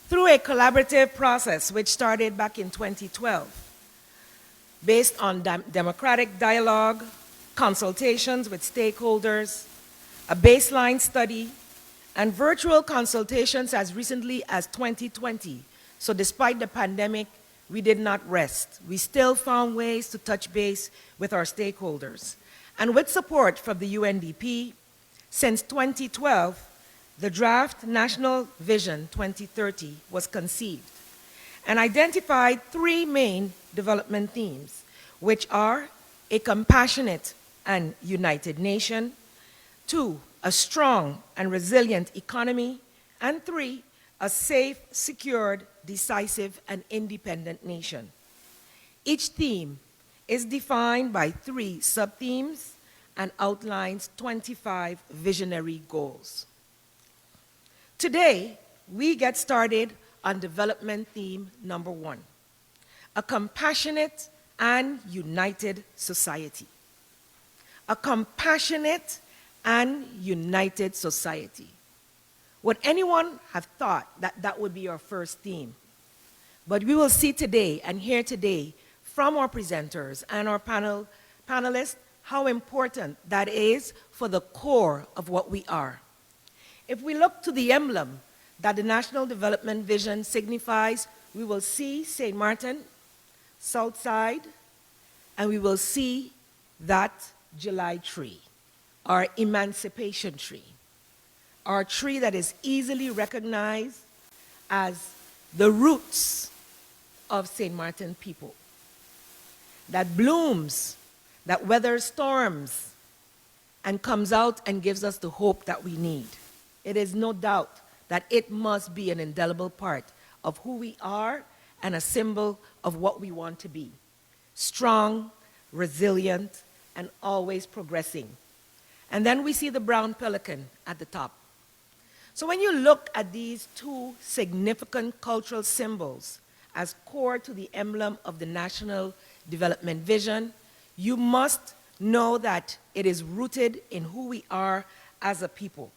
through a collaborative process which started back in 2012, based on democratic dialogue, consultations with stakeholders, a baseline study, and virtual consultations as recently as 2020. So despite the pandemic, we did not rest. We still found ways to touch base with our stakeholders. And with support from the UNDP, since 2012, the draft National Vision 2030 was conceived and identified three main development themes, which are a compassionate and united nation, 2, a strong and resilient economy, and 3, a safe, secured, decisive, and independent nation. Each theme is defined by 3 sub-themes and outlines 25 visionary goals. Today, we get started on development theme number 1, a compassionate and united society. A compassionate and united society. Would anyone have thought that that would be our first theme? But we will see today and hear today from our presenters and our panelists how important that is for the core of what we are. If we look to the emblem that the National Development Vision signifies, we will see St. Maarten, Southside, and we will see that July tree, our emancipation tree, our tree that is easily recognized as the roots of St. Maarten people, that blooms, that weathers storms, and comes out and gives us the hope that we need. It is no doubt that it must be an indelible part of who we are and a symbol of what we want to be. Strong, resilient, and always progressing. And then we see the brown pelican at the top. So when you look at these 2 significant cultural symbols as core to the emblem of the National Development Vision, you must know that it is rooted in who we are as a people.